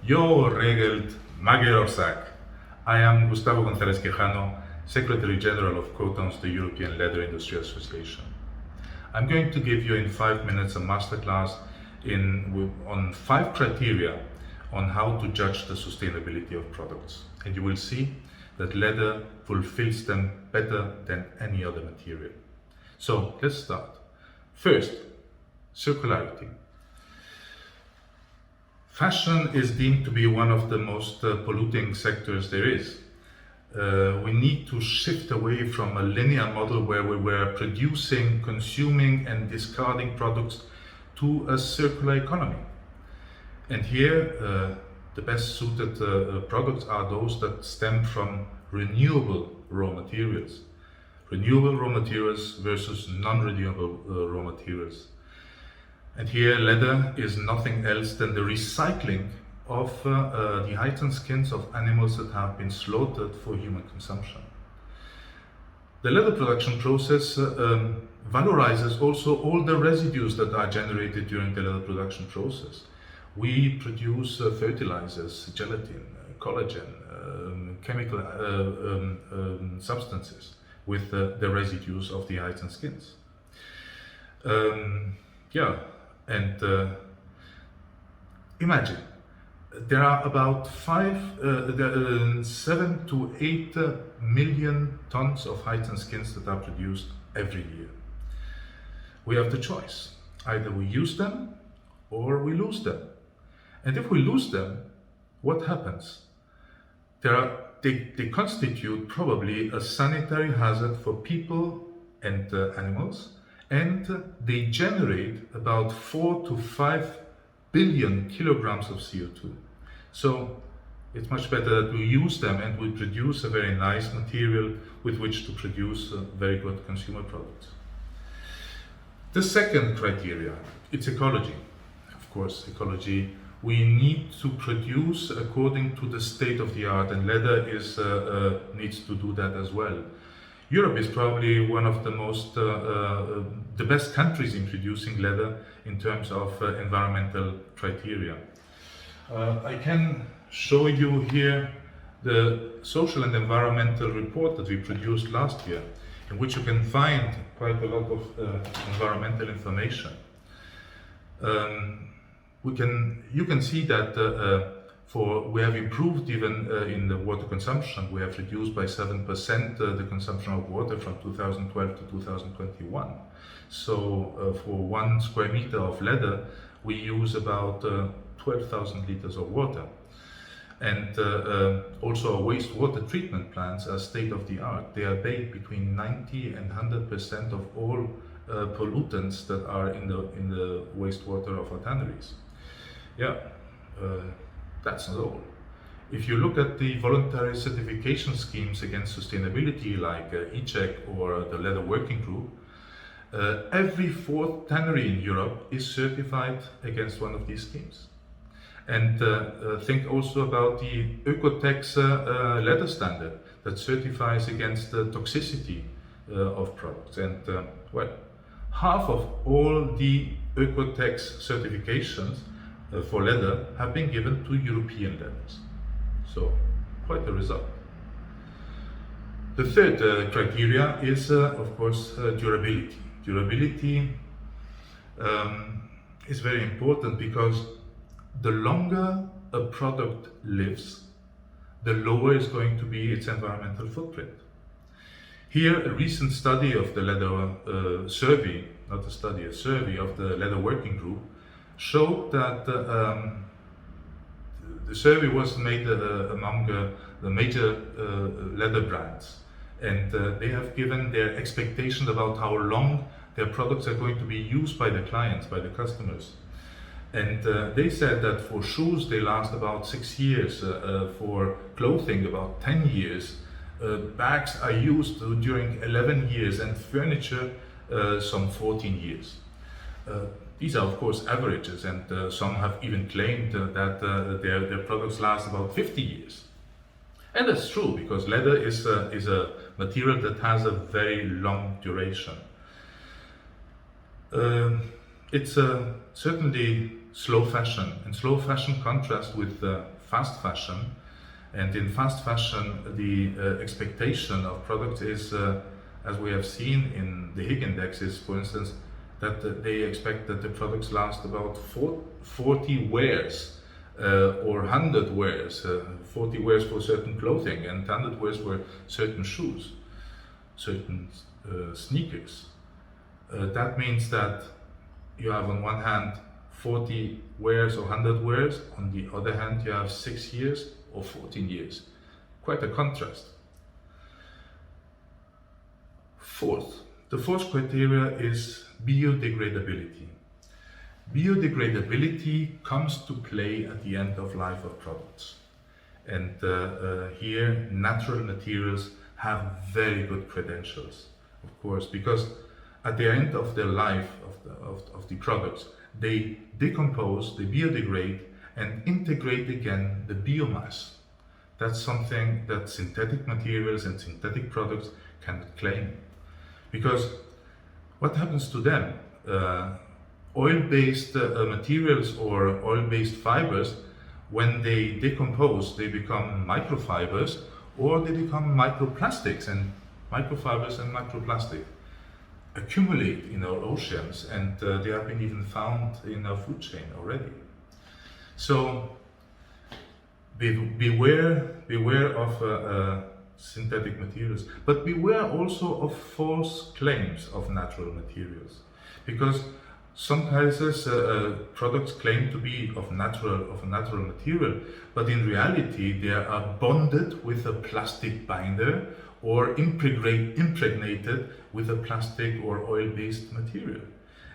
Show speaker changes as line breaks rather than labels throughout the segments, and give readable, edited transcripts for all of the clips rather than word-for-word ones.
Yo regelt Magyarország. I am Gustavo González Quijano, Secretary General of Cotons, the European Leather Industry Association. I'm going to give you in 5 minutes a masterclass on 5 criteria on how to judge the sustainability of products. And you will see that leather fulfills them better than any other material. So let's start. First, circularity. Fashion is deemed to be one of the most polluting sectors there is. We need to shift away from a linear model where we were producing, consuming and discarding products to a circular economy. And here the best suited products are those that stem from renewable raw materials. Renewable raw materials versus non-renewable raw materials. And here leather is nothing else than the recycling of the hides and skins of animals that have been slaughtered for human consumption. The leather production process valorizes also all the residues that are generated during the leather production process. We produce fertilizers, gelatin, collagen, chemical substances with the residues of the hides and skins. Imagine there are about 7 to 8 million tons of hides and skins that are produced every year. We have the choice. Either we use them or we lose them. And if we lose them, what happens? They constitute probably a sanitary hazard for people and animals, and they generate about 4 to 5 billion kilograms of CO2. So it's much better that we use them and we produce a very nice material with which to produce very good consumer products. The second criteria, it's ecology. Of course, ecology. We need to produce according to the state of the art, and leather needs to do that as well. Europe is probably one of the best countries in producing leather in terms of environmental criteria. I can show you here the social and environmental report that we produced last year, in which you can find quite a lot of environmental information. You can see that we have improved even in the water consumption. We have reduced by 7% the consumption of water from 2012 to 2021. So for 1 square meter of leather, we use about 12,000 liters of water. And also our wastewater treatment plants are state of the art. They abate between 90 and 100% of all pollutants that are in the wastewater of our tanneries. That's not all. If you look at the voluntary certification schemes against sustainability like e-check or the Leather Working Group, every 4th tannery in Europe is certified against one of these schemes. And think also about the Oecotex leather standard that certifies against the toxicity of products. And half of all the Oecotex certifications for leather have been given to European leathers. So, quite a result. The third criteria is, of course, durability. Durability is very important because the longer a product lives, the lower is going to be its environmental footprint. Here, a recent study of the leather survey, not a study, a survey of the Leather Working Group, showed that the survey was made among the major leather brands, and they have given their expectations about how long their products are going to be used by the clients, by the customers. And they said that for shoes they last about 6 years, for clothing about 10 years, bags are used during 11 years, and furniture some 14 years. These are of course averages, and some have even claimed that their products last about 50 years. And that's true, because leather is a material that has a very long duration. It's certainly slow fashion, and slow fashion contrasts with fast fashion. And in fast fashion, the expectation of products is, as we have seen in the Higg indexes, for instance, that they expect that the products last about 40 wears or 100 wears, 40 wears for certain clothing and 100 wears for certain shoes, certain sneakers. That means that you have on one hand 40 wears or 100 wears, on the other hand you have 6 years or 14 years. Quite a contrast. The fourth criteria is biodegradability. Biodegradability comes to play at the end of life of products. And here natural materials have very good credentials, of course, because at the end of their life of the products, they decompose, they biodegrade, and integrate again the biomass. That's something that synthetic materials and synthetic products cannot claim. Because what happens to them? Oil-based materials or oil-based fibers, when they decompose, they become microfibers or they become microplastics, and microfibers and microplastic accumulate in our oceans, and they have been even found in our food chain already. So beware of synthetic materials, but beware also of false claims of natural materials, because some cases products claim to be of a natural material, but in reality they are bonded with a plastic binder or impregnated with a plastic or oil-based material,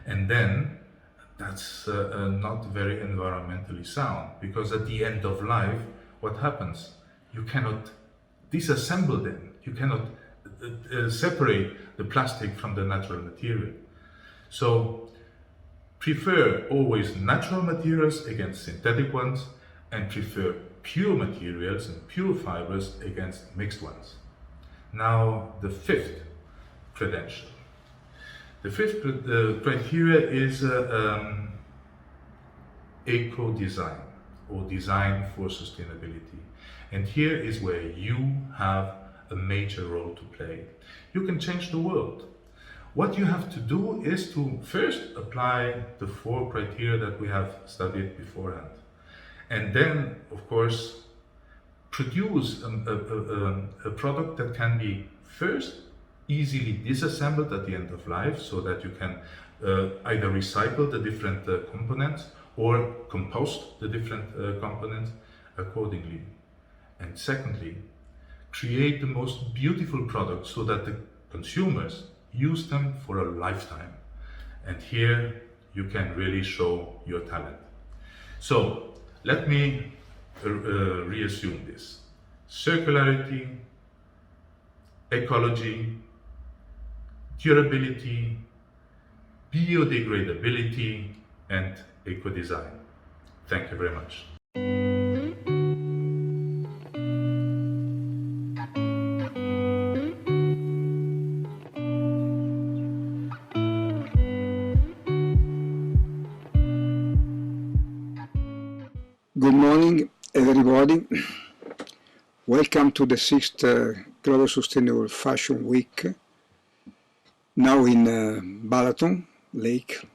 and then that's not very environmentally sound, because at the end of life, what happens? You cannot disassemble them. You cannot separate the plastic from the natural material. So prefer always natural materials against synthetic ones, and prefer pure materials and pure fibers against mixed ones. Now the fifth credential. The fifth criteria is eco-design, or design for sustainability. And here is where you have a major role to play. You can change the world. What you have to do is to first apply the 4 criteria that we have studied beforehand. And then, of course, produce a product that can be first easily disassembled at the end of life, so that you can either recycle the different components or compost the different components accordingly. And secondly, create the most beautiful products so that the consumers use them for a lifetime. And here you can really show your talent. So let me reassume this. Circularity, ecology, durability, biodegradability, and eco-design. Thank you very much.
Good morning, everybody. Welcome to the 6th Global Sustainable Fashion Week, now in Balaton Lake.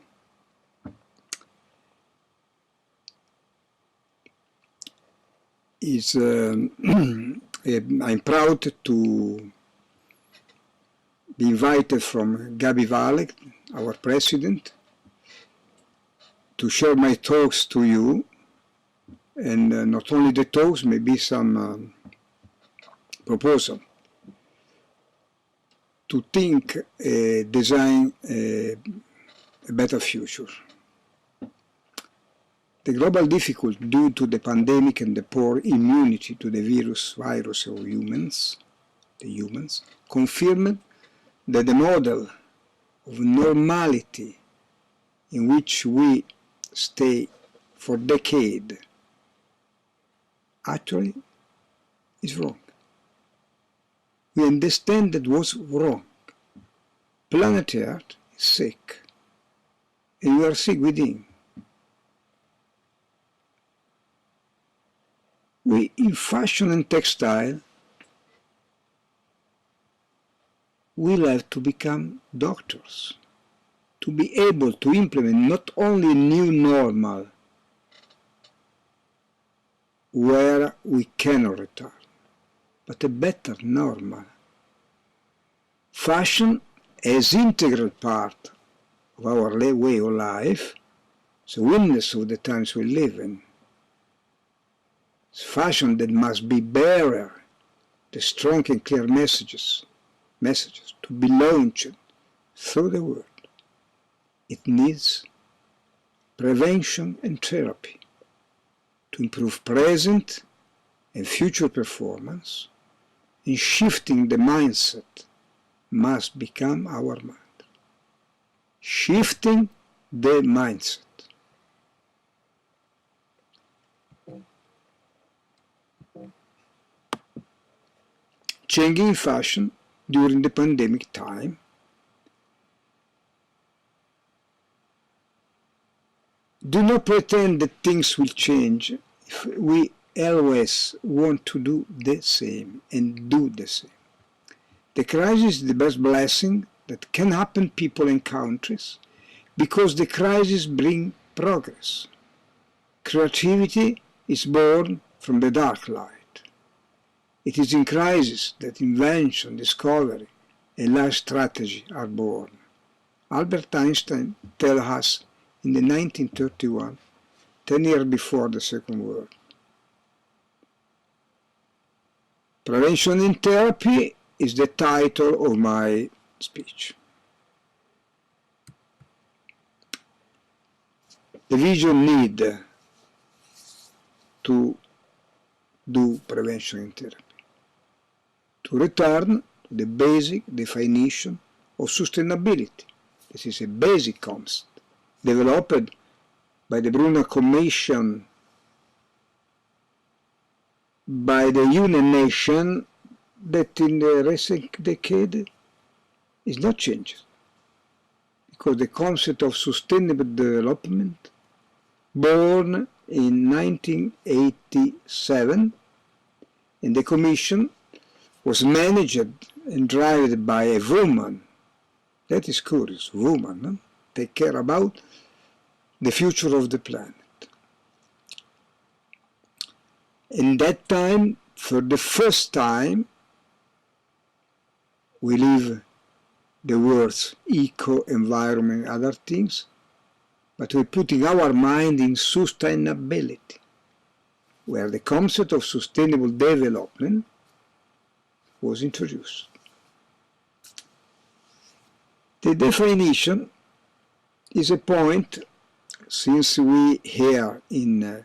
I'm proud to be invited from Gabi Valek, our president, to share my thoughts to you, and not only the talks, maybe some proposal to think, design a better future. The global difficulty due to the pandemic and the poor immunity to the virus of humans, confirmed that the model of normality in which we stay for decades actually is wrong. We understand that was wrong. Planet Earth is sick, and we are sick within. We, in fashion and textile, will have to become doctors to be able to implement not only a new normal where we cannot return, but a better normal. Fashion as integral part of our way of life, the witness of the times we live in. It's fashion that must be bearer the strong and clear messages to be launched through the world. It needs prevention and therapy to improve present and future performance, and shifting the mindset must become our mantra. Shifting the mindset. Changing fashion during the pandemic time do not pretend that things will change if we always want to do the same and do the same. The crisis is the best blessing that can happen people and countries because the crisis brings progress. Creativity is born from the dark light. It is in crisis that invention, discovery, and life strategy are born. Albert Einstein tells us in the 1931, 10 years before the Second World. Prevention and Therapy is the title of my speech. The vision need to do prevention and therapy, to return to the basic definition of sustainability. This is a basic concept developed by the Brunner Commission, by the United Nations, that in the recent decade is not changed. Because the concept of sustainable development, born in 1987, and the Commission was managed and driven by a woman. That is curious, woman, no? Take care about the future of the planet. In that time, for the first time, we leave the words eco, environment, other things, but we're putting our mind in sustainability, where the concept of sustainable development was introduced. The definition is a point, since we here in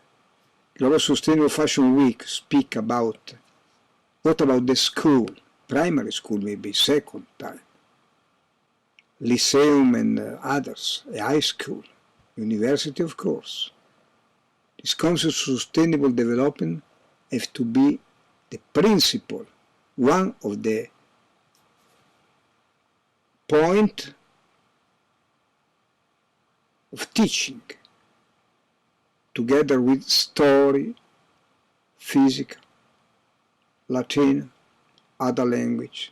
Global Sustainable Fashion Week speak about what about the school, primary school maybe second time, lyceum and others, a high school, university of course. This concept of sustainable development has to be the principle, one of the point of teaching, together with story, physics, Latin, other language.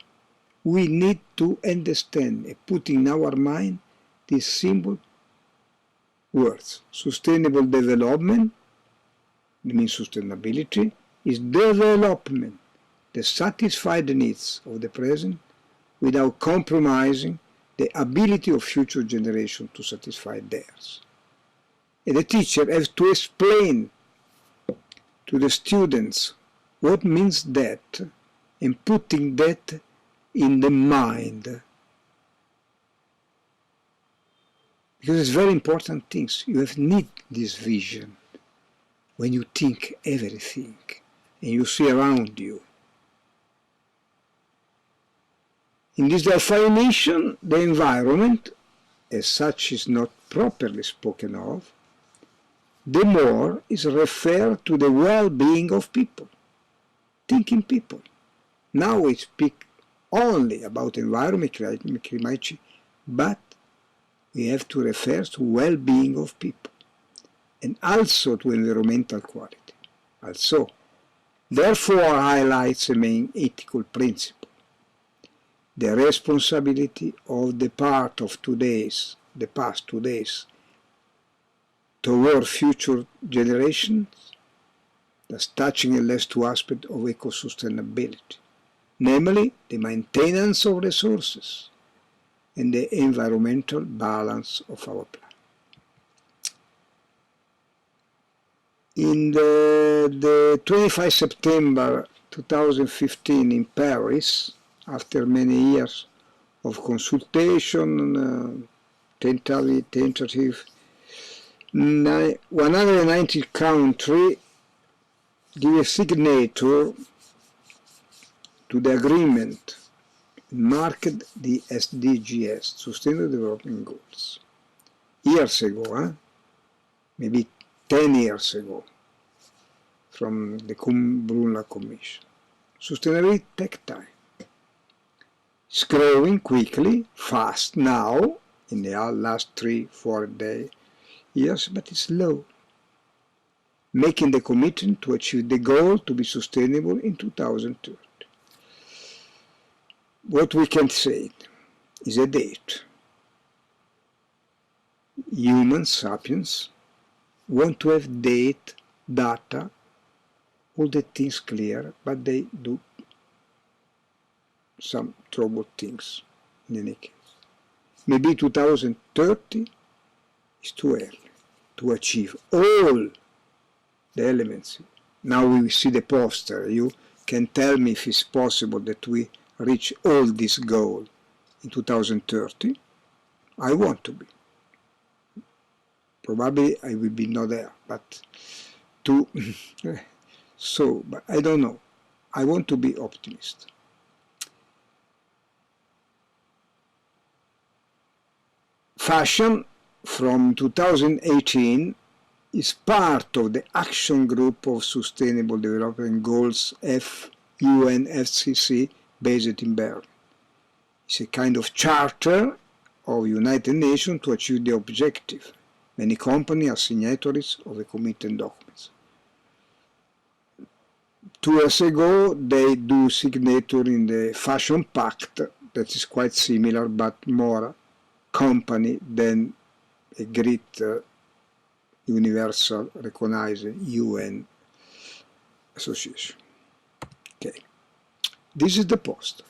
We need to understand and put in our mind these simple words. Sustainable development, it means sustainability, is development that satisfies the needs of the present without compromising the ability of future generations to satisfy theirs. And the teacher has to explain to the students what means that and putting that in the mind. Because it's very important things. You have need this vision when you think everything and you see around you. In this definition, the environment, as such, is not properly spoken of. The more is referred to the well-being of people, thinking people. Now we speak only about environment, climate, but we have to refer to well-being of people and also to environmental quality. Also, therefore highlights the main ethical principle: the responsibility of the past today's, toward future generations, thus touching the last two aspects of eco-sustainability, namely the maintenance of resources and the environmental balance of our planet. In the 25 September 2015 in Paris, after many years of consultation, tentative, 190 countries give a signature to the agreement and marked the SDGs, Sustainable Development Goals. Years ago, maybe 10 years ago, from the Brundtland Commission. Sustainability takes time. It's growing quickly, fast now, in the last 3-4 years, but it's slow, making the commitment to achieve the goal to be sustainable in 2030. What we can say is a date. Human sapiens want to have data, all the things clear, but they do some trouble things in any case. Maybe 2030 is too early to achieve all the elements. Now we see the poster. You can tell me if it's possible that we reach all this goal in 2030. I want to be. Probably I will be not there, but but I don't know. I want to be optimist. Fashion from 2018 is part of the Action Group of Sustainable Development Goals UNFCCC based in Bern. It's a kind of charter of United Nations to achieve the objective. Many companies are signatories of the committed documents. 2 years ago, they do signature in the Fashion Pact, that is quite similar, but more company than a great universal recognized UN association. Okay, this is the poster.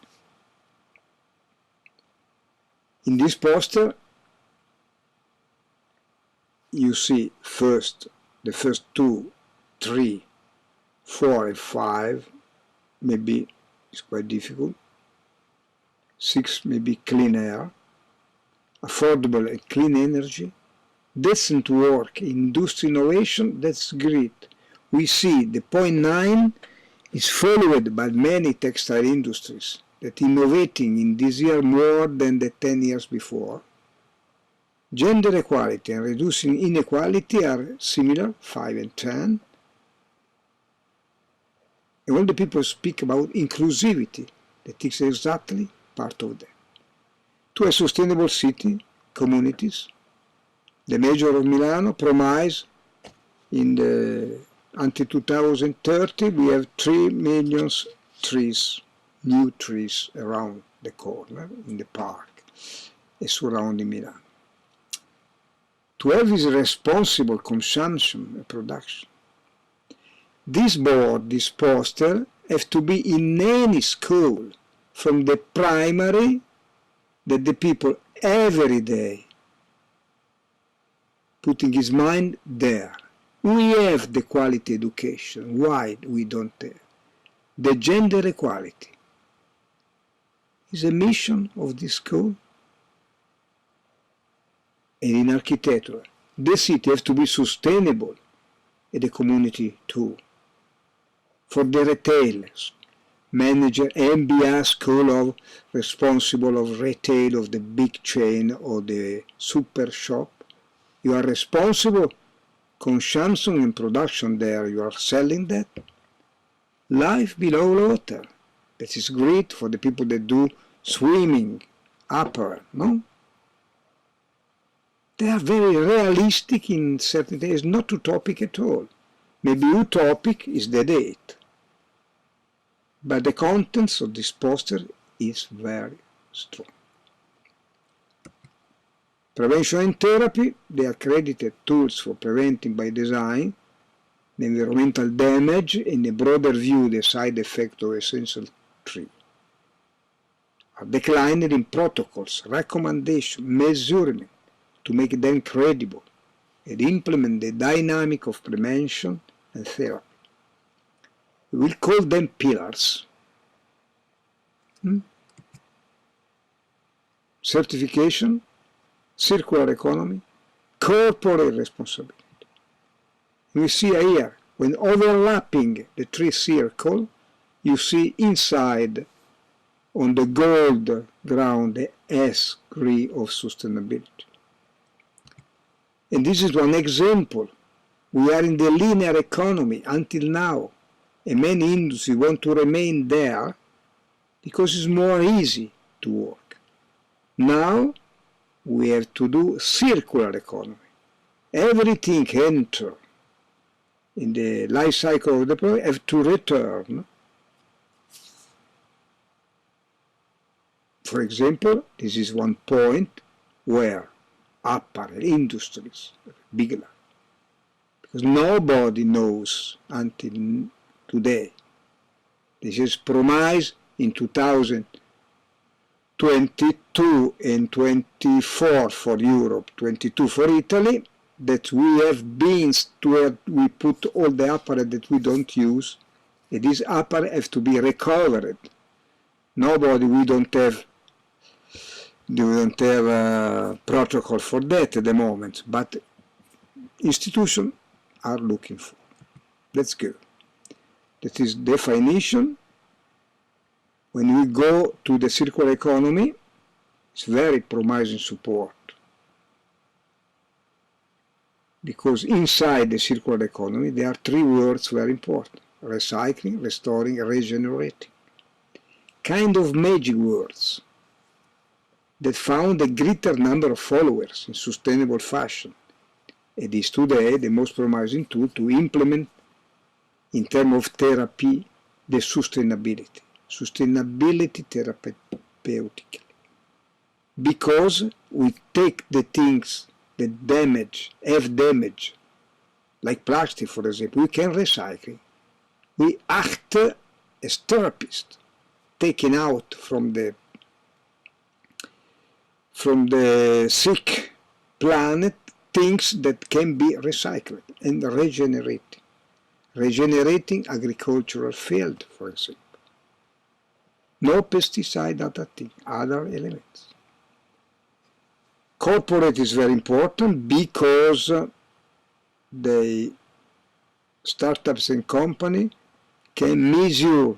In this poster, you see the first 2, 3, 4 and 5, maybe it's quite difficult. 6 maybe clean air, affordable and clean energy, decent work, industry innovation, that's great. We see the point 9 is followed by many textile industries that innovating in this year more than the 10 years before. Gender equality and reducing inequality are similar, 5 and 10. And when the people speak about inclusivity, that is exactly part of that. To a sustainable city, communities, the Mayor of Milano promised in the until 2030 we have 3 million trees, new trees around the corner in the park and surrounding Milano. To have this responsible consumption and production, this board, this poster, have to be in any school, from the primary, that the people every day putting his mind there. We have the quality education. Why we don't have? The gender equality is a mission of this school. And in architecture, the city has to be sustainable, and the community too. For the retailers, manager MBA school of responsible of retail of the big chain or the super shop, you are responsible consumption and production there, you are selling that. Life below water, that is great for the people that do swimming, upper, no? They are very realistic in certain things, not utopic at all. Maybe utopic is the date. but the contents of this poster is very strong. Prevention and therapy, they are credited tools for preventing by design the environmental damage, in a broader view the side effect of essential three, are declined in protocols, recommendations, measurement to make them credible and implement the dynamic of prevention and therapy. We will call them pillars. Certification, circular economy, corporate responsibility. We see here, when overlapping the three circles, you see inside on the gold ground the S degree of sustainability. And this is one example. We are in the linear economy until now, and many industries want to remain there because it's more easy to work. Now we have to do circular economy. Everything enter in the life cycle of the product have to return. For example, this is one point where apparel industries are big, because nobody knows until today. This is promised in 2022 and 24 for Europe, 22 for Italy, that we have bins where we put all the apparel that we don't use, and these apparel have to be recovered. Nobody, we don't have a protocol for that at the moment, but institutions are looking for. That's good. That is definition. When we go to the circular economy, it's very promising support. Because inside the circular economy, there are three words very important: recycling, restoring, regenerating. Kind of magic words that found a greater number of followers in sustainable fashion. It is today the most promising tool to implement in terms of therapy the sustainability therapeutically. Because we take the things that have damage, like plastic for example, we can recycle. We act as therapists, taking out from the sick planet things that can be recycled and regenerating agricultural field, for example. No pesticide, other elements. Corporate is very important because the startups and company can measure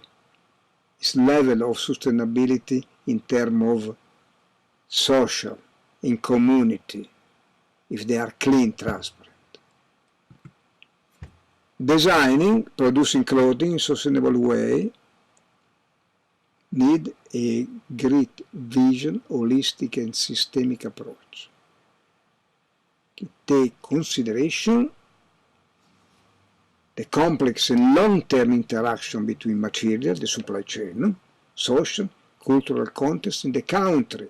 its level of sustainability in terms of social, in community, if they are clean, transparent. Designing, producing clothing in a sustainable way need a great vision, holistic and systemic approach. Take consideration the complex and long-term interaction between material, the supply chain, social, cultural context in the country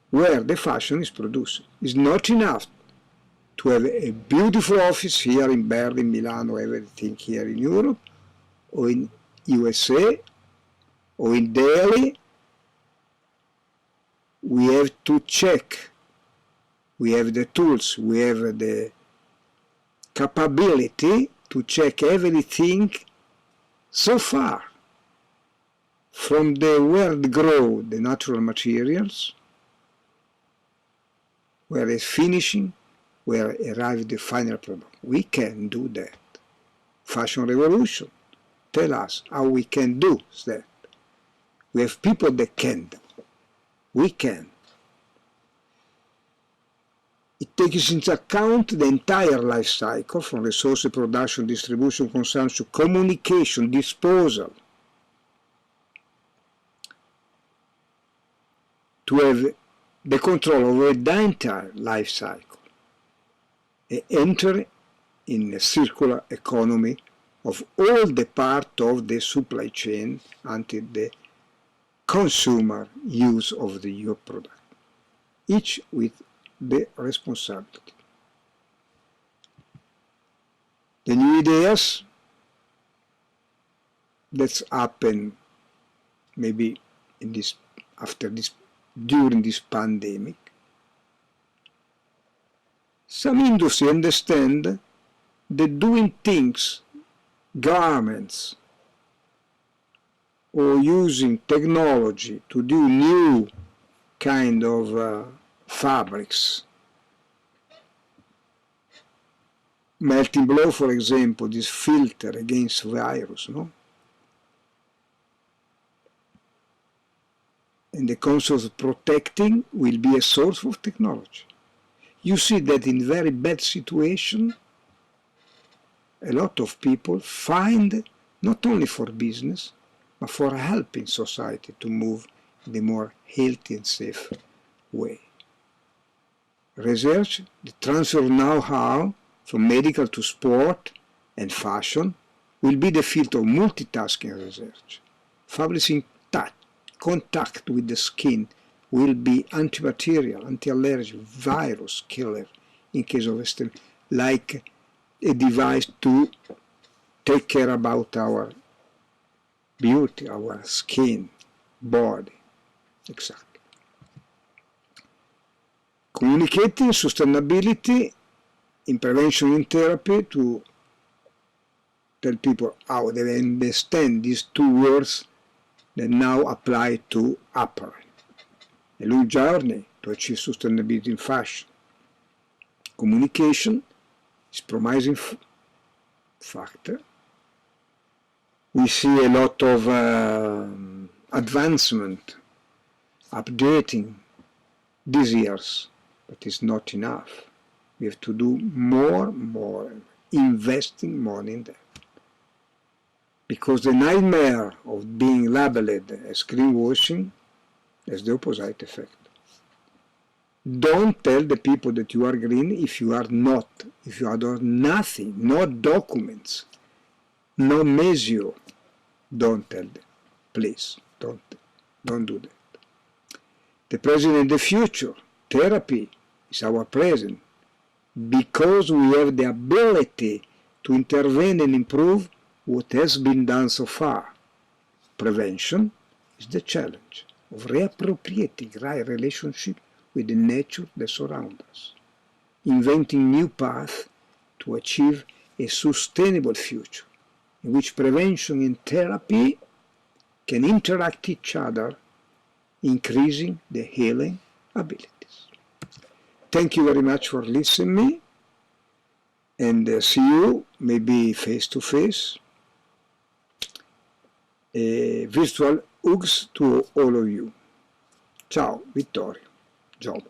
where the fashion is produced. It's not enough to have a beautiful office here in Berlin, Milan, or everything here in Europe, or in USA, or in Delhi. We have to check. We have the tools, we have the capability to check everything so far, from the where they grow the natural materials, where it's finishing, where arrives the final product. We can do that. Fashion revolution tell us how we can do that. We have people that can do. We can. It takes into account the entire life cycle, from resource production, distribution, consumption, communication, disposal, to have the control over the entire life cycle and enter in a circular economy of all the part of the supply chain until the consumer use of your product, each with the responsibility. The new ideas that's happened maybe in this, after this, during this pandemic, some industry understand that doing things, garments, or using technology to do new kind of fabrics. Melting blow, for example, this filter against virus, no? And the concept of protecting will be a source of technology. You see that in very bad situation, a lot of people find, not only for business, but for helping society to move in a more healthy and safe way. Research, the transfer of know-how from medical to sport and fashion will be the field of multitasking research. Fabrics in contact with the skin will be antibacterial, anti-allergic, virus killer in case of like a device to take care about our beauty, our skin, body, exactly. Communicating sustainability in prevention and therapy to tell people how they understand these two words that now apply to apparel. A long journey to achieve sustainability in fashion. Communication is promising factor. We see a lot of advancement, updating these years, but it's not enough. We have to do more, investing more in that. Because the nightmare of being labeled as greenwashing has the opposite effect. Don't tell the people that you are green if you are not, if you are nothing, no documents, no measure. Don't tell them. Please, don't do that. The present and the future, therapy is our present, because we have the ability to intervene and improve what has been done so far. Prevention is the challenge of reappropriating right relationship with the nature that surrounds us, inventing new paths to achieve a sustainable future in which prevention and therapy can interact each other, increasing the healing abilities. Thank you very much for listening to me, and see you maybe face to face. Virtual hugs to all of you. Ciao, Vittorio. Job.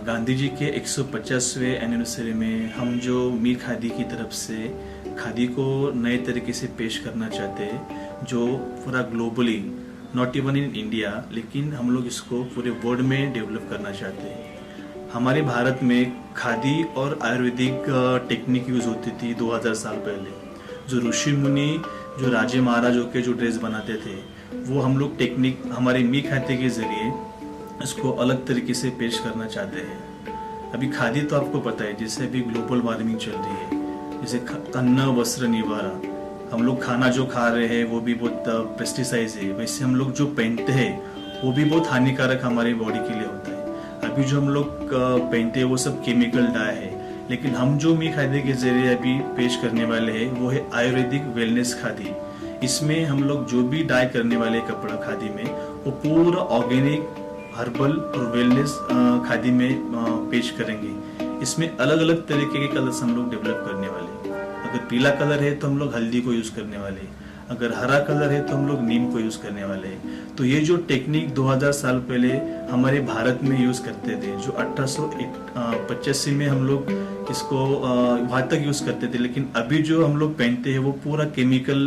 Gandhi ji के 150वें anniversary में हम जो मीर खादी की तरफ से खादी को नए तरीके से पेश करना चाहते हैं, जो पूरा globally, not even in India, लेकिन हम लोग इसको पूरे वर्ल्ड में डेवलप करना चाहते हैं। हमारे भारत में खादी और आयुर्वेदिक टेक्निक यूज होती थी 2000 साल पहले। जो ऋषि मुनि, जो राजे महाराजों के जो ड्रेस बनाते थे, वो हम लोग टेक्निक हमारे मीर खादी के जरिए इसको अलग तरीके से पेश करना चाहते हैं। अभी खादी तो आपको पता है, जैसे अभी ग्लोबल वार्मिंग चल रही है, जैसे अन्न वस्त्र निवारा, हम लोग खाना जो खा रहे हैं वो भी बहुत पेस्टिसाइड्स है, वैसे हम लोग जो पहनते हैं वो भी बहुत हानिकारक हमारी बॉडी के लिए होता है। अभी जो हम लोग पहनते हैं वो सब केमिकल डाई है, लेकिन हम जो मीर खादी के जरिए अभी पेश करने वाले हैं वो है आयुर्वेदिक वेलनेस खादी। इसमें हम लोग जो भी डाई करने वाले कपड़ा खादी में, वो पूरा ऑर्गेनिक, हर्बल और वेलनेस खादी में पेश करेंगे। इसमें अलग अलग तरीके के कलर्स हम लोग डेवलप करने वाले हैं। अगर पीला कलर है तो हम लोग हल्दी को यूज करने वाले हैं। अगर हरा कलर है तो हम लोग नीम को यूज करने वाले हैं। तो ये जो टेक्निक 2000 साल पहले हमारे भारत में यूज करते थे, जो 1885 में हम लोग इसको वहां तक यूज करते थे, लेकिन अभी जो हम लोग पहनते हैं वो पूरा केमिकल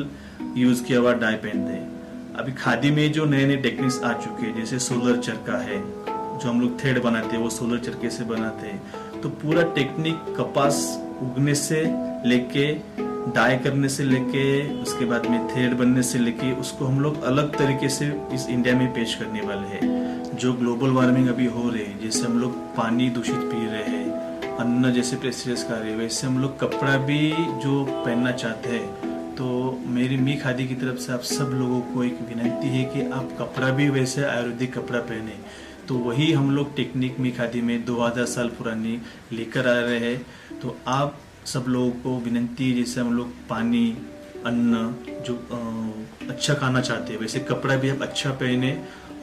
यूज किया हुआ डाई पहनते हैं। अभी खादी में जो नए नए टेक्निक्स आ चुके हैं, जैसे सोलर चरखा है, जो हम लोग थ्रेड बनाते हैं वो सोलर चरखे से बनाते हैं। तो पूरा टेक्निक कपास उगने से लेके डाई करने से लेके उसके बाद में थ्रेड बनने से लेके उसको हम लोग अलग तरीके से इस इंडिया में पेश करने वाले हैं। जो ग्लोबल वार्मिंग अभी हो रही है, जैसे हम लोग पानी दूषित पी रहे हैं, अन्न जैसे पेस्टिसाइड्स खा रहे हैं, वैसे हम लोग कपड़ा भी जो पहनना चाहते हैं। तो मेरी मी खादी की तरफ से आप सब लोगों को एक विनती है कि आप कपड़ा भी वैसे आयुर्वेदिक कपड़ा पहने। तो वही हम लोग टेक्निक मी खादी में 2000 साल पुरानी लेकर आ रहे हैं। तो आप सब लोगों को विनती है, जैसे हम लोग पानी, अन्न जो अच्छा खाना चाहते हैं, वैसे कपड़ा भी आप अच्छा पहने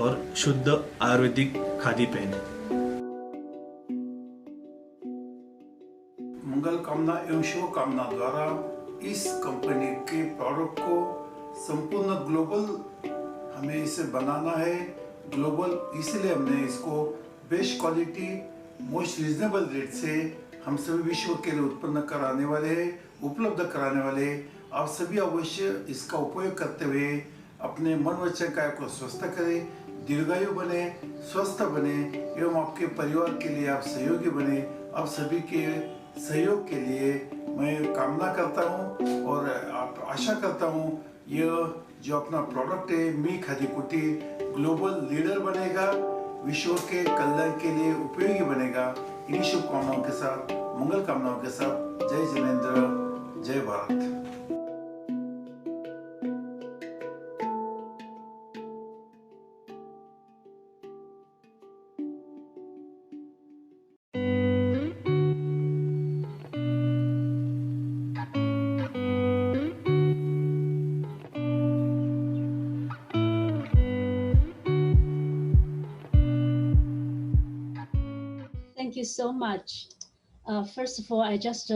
और शुद्ध आयुर्वेदिक खादी पहने।
मंगल कामना एवं शुभ कामना द्वारा इस कंपनी के प्रोडक्ट को संपूर्ण ग्लोबल हमें इसे बनाना है। ग्लोबल इसलिए हमने इसको best quality most reasonable rate से हम सभी विश्व के लिए उत्पन्न कराने वाले हैं, उपलब्ध कराने वाले हैं। आप सभी अवश्य इसका उपयोग करते हुए अपने मन वचन काया को स्वस्थ करें, दीर्घायु बने, स्वस्थ बने एवं आपके परिवार के लिए आप सहयोगी बने। आप सभी के सहयोग के लिए मैं कामना करता हूँ और आप आशा करता हूँ यह जो अपना प्रोडक्ट है मी खादी कुटीर ग्लोबल लीडर बनेगा, विश्व के कल्याण के लिए उपयोगी बनेगा। इन्हीं शुभकामनाओं के साथ, मंगल कामनाओं के साथ, जय जिनेंद्र, जय Bharat.
Thank you so much. First of all, I just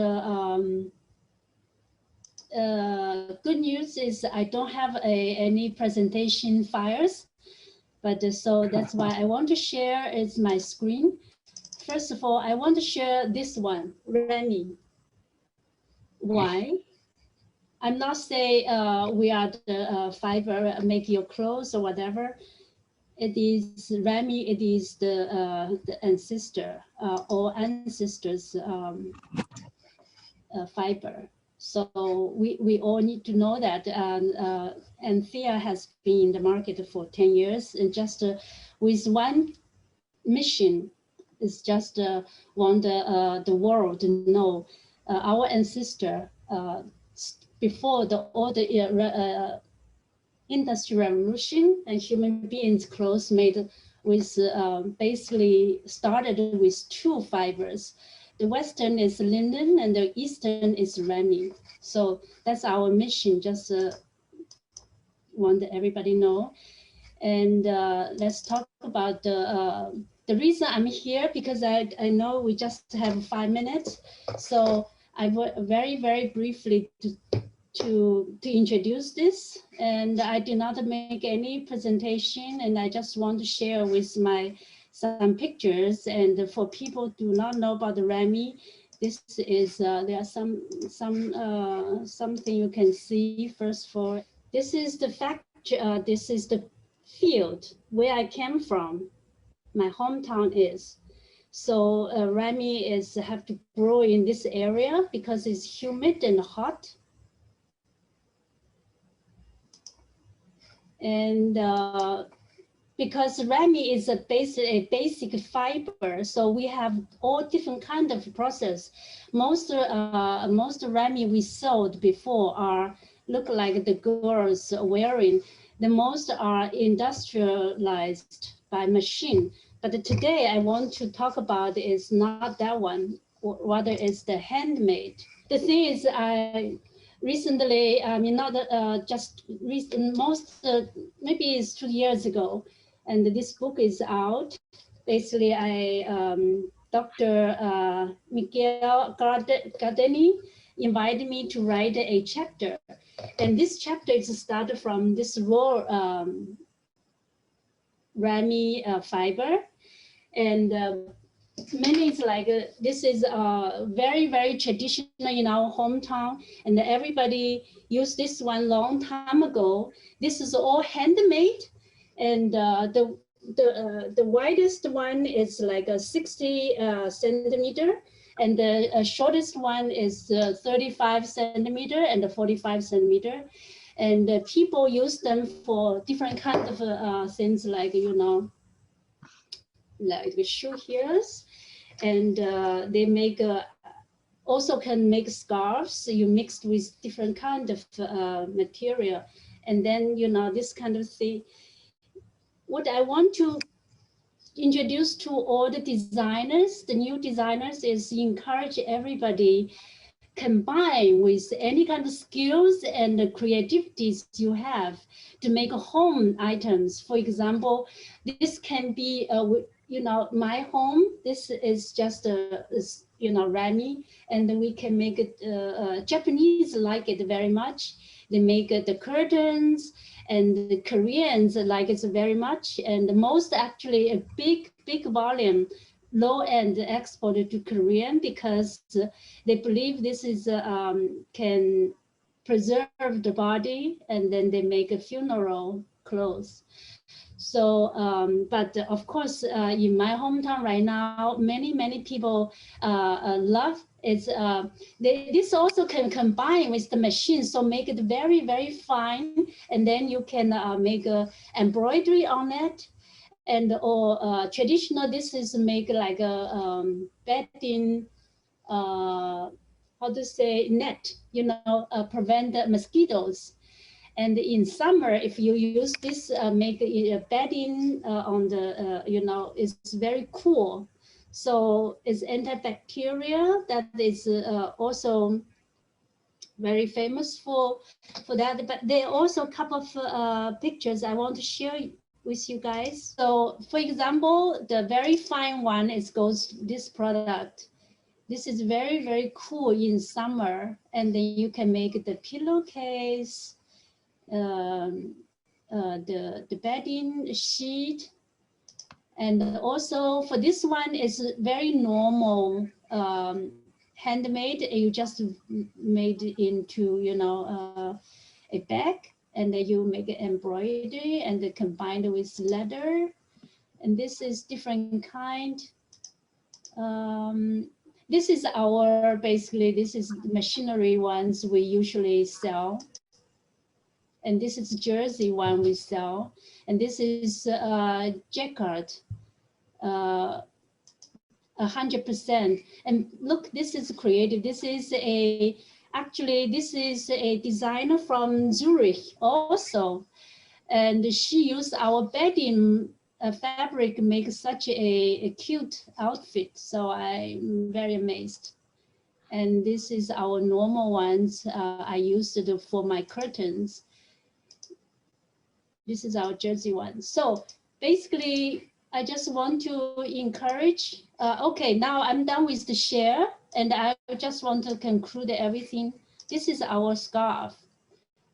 good news is I don't have any presentation files, but so that's why I want to share is my screen. First of all, I want to share this one, Remy. Why? I'm not say we are the fiber make your clothes or whatever. It is Remy. It is the ancestor or ancestors fiber. So we all need to know that. And Thea has been in the market for 10 years, and just with one mission is just want the world to know our ancestor before all the Industrial Revolution and human beings clothes made with basically started with two fibers. The Western is linen and the Eastern is Remy. So that's our mission. Just want everybody know. And let's talk about the reason I'm here, because I know we just have 5 minutes. So I will very briefly to introduce this, and I did not make any presentation, and I just want to share with some pictures. And for people who do not know about the Remy, this is there are something you can see. First for this is the factory, this is the field where I came from. My hometown is. So Remy is have to grow in this area because it's humid and hot. And because Remy is a basic fiber, so we have all different kind of process. Most Remy we sold before are look like the girls wearing. The most are industrialized by machine. But today I want to talk about is not that one, rather it's the handmade. The thing is, recently, I mean, not just recent, maybe it's 2 years ago, and this book is out. Basically, Dr. Miguel Gardeni invited me to write a chapter. And this chapter is started from this raw Rami fiber. And many is like, this is very, very traditional in our hometown. And everybody used this one long time ago. This is all handmade. And the widest one is like a 60 centimeter. And the shortest one is 35 centimeter and 45 centimeter. And people use them for different kinds of things like, you know, like shoe heels. And they make, also can make scarves. You mixed with different kind of material. And then, you know, this kind of thing. What I want to introduce to all the designers, the new designers, is encourage everybody combine with any kind of skills and the creativities you have to make home items. For example, this can be, you know, my home. This is just a, you know, Rami, and then we can make it. Japanese like it very much. They make the curtains, and the Koreans like it very much. And the most actually a big volume, low end exported to Korean because they believe this is can preserve the body, and then they make a funeral clothes. So, but of course, in my hometown right now, many people love it. This also can combine with the machine, so make it very, very fine, and then you can make a embroidery on it. And or traditional, this is make like a bedding, how to say, net, you know, prevent the mosquitoes. And in summer, if you use this, make a bedding on the, you know, it's very cool. So it's antibacterial. That is also very famous for that. But there are also a couple of pictures I want to share with you guys. So for example, the very fine one is goes this product. This is very, very cool in summer. And then you can make the pillowcase, the bedding sheet. And also for this one is very normal, handmade. You just made into, you know, a bag, and then you make an embroidery and combined with leather. And this is different kind. This is our, basically, this is machinery ones we usually sell. And this is Jersey one we sell. And this is jacquard, 100%. And look, this is creative. This is actually, this is a designer from Zurich also. And she used our bedding fabric make such a cute outfit. So I'm very amazed. And this is our normal ones. I used it for my curtains. This is our Jersey one. So basically, I just want to encourage. Okay, now I'm done with the share, and I just want to conclude everything. This is our scarf,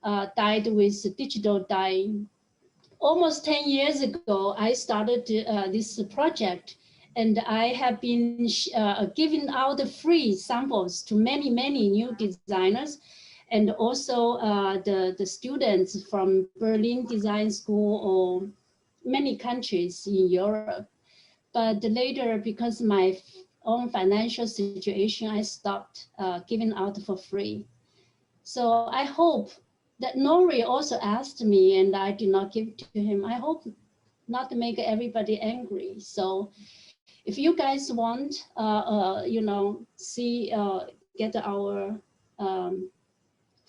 dyed with digital dyeing. Almost 10 years ago, I started this project, and I have been giving out free samples to many new designers, and also the students from Berlin Design School or many countries in Europe. But later, because my own financial situation, I stopped giving out for free. So I hope that Nori also asked me, and I did not give to him. I hope not to make everybody angry. So if you guys want, you know, see, get our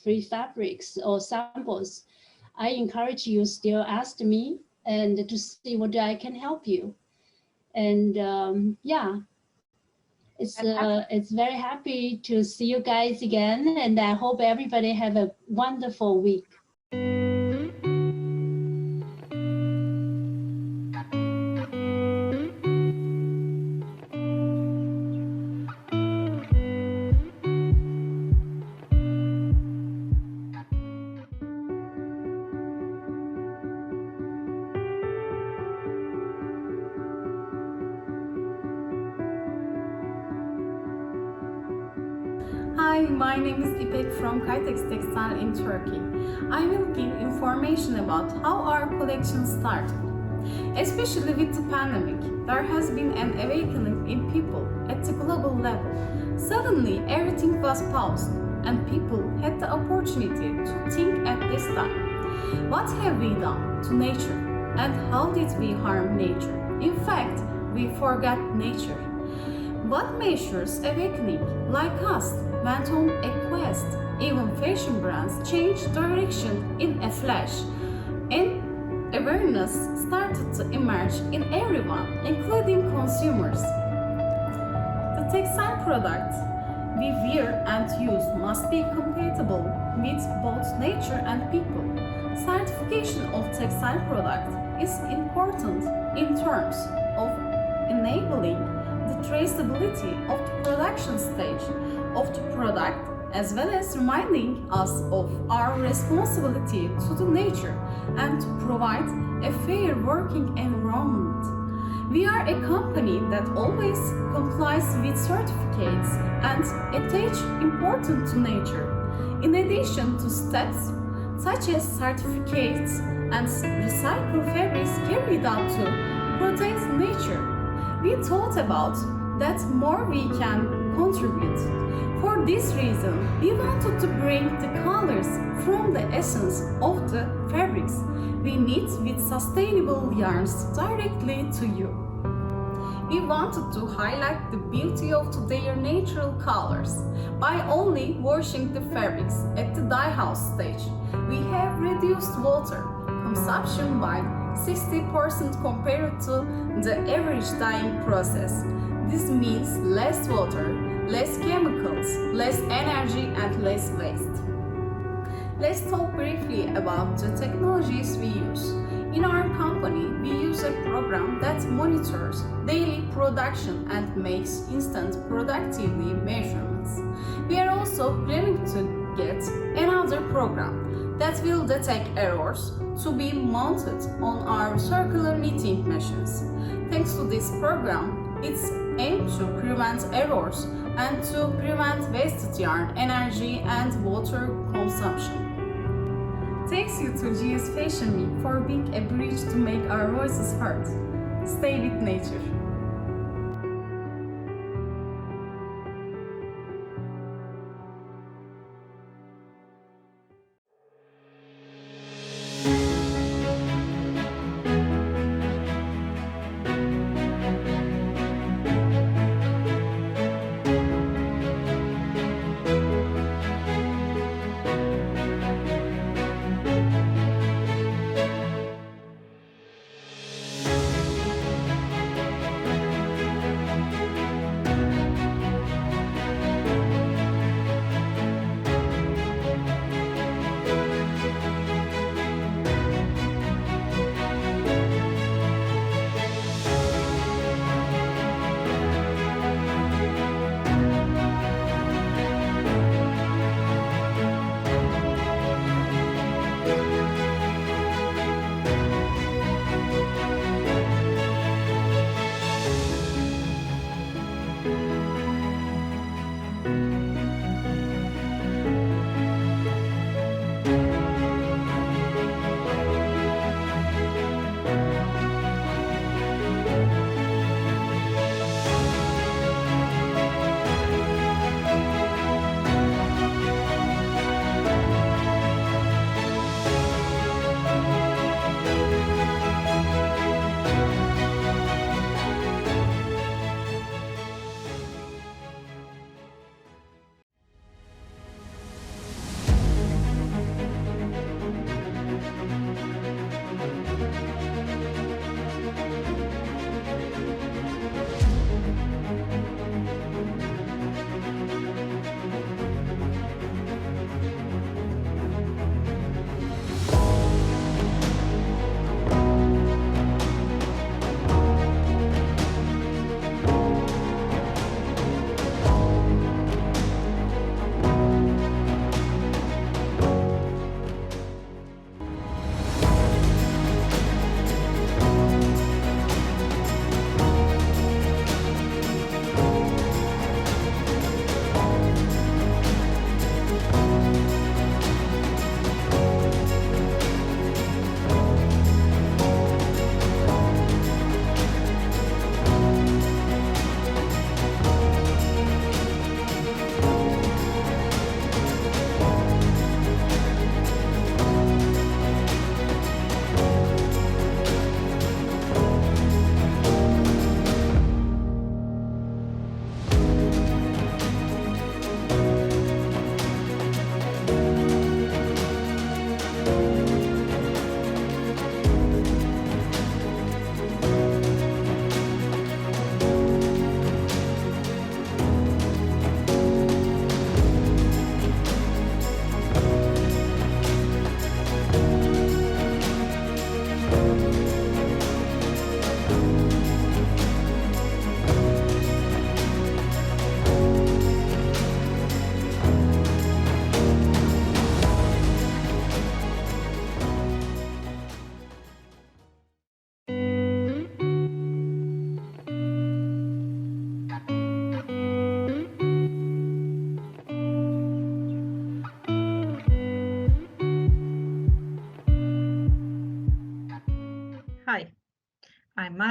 free fabrics or samples, I encourage you still ask me and to see what I can help you. And yeah, it's very happy to see you guys again, and I hope everybody have a wonderful week.
Hi, my name is İpek from Kaytex Textile in Turkey. I will give information about how our collection started. Especially with the pandemic, there has been an awakening in people at the global level. Suddenly, everything was paused, and people had the opportunity to think at this time. What have we done to nature, and how did we harm nature? In fact, we forgot nature. What measures awakening like us went on a quest? Even fashion brands changed direction in a flash, and awareness started to emerge in everyone, including consumers. The textile products we wear and use must be compatible with both nature and people. Certification of textile product is important in terms of enabling the traceability of the production stage of the product, as well as reminding us of our responsibility to the nature and to provide a fair working environment. We are a company that always complies with certificates and attach importance to nature. In addition to steps such as certificates and recycled fabrics carried out to protect nature, we thought about that more we can contribute. For this reason, we wanted to bring the colors from the essence of the fabrics we knit with sustainable yarns directly to you. We wanted to highlight the beauty of their natural colors by only washing the fabrics at the dye house stage. We have reduced water consumption by 60% compared to the average dyeing process. This means less water, less chemicals, less energy, and less waste. Let's talk briefly about the technologies we use. In our company, we use a program that monitors daily production and makes instant productivity measurements. We are also planning to get another program that will detect errors to be mounted on our circular knitting machines. Thanks to this program, it's aimed to prevent errors and to prevent wasted yarn, energy, and water consumption. Thanks you to GS Fashion Week for being a bridge to make our voices heard. Stay with nature.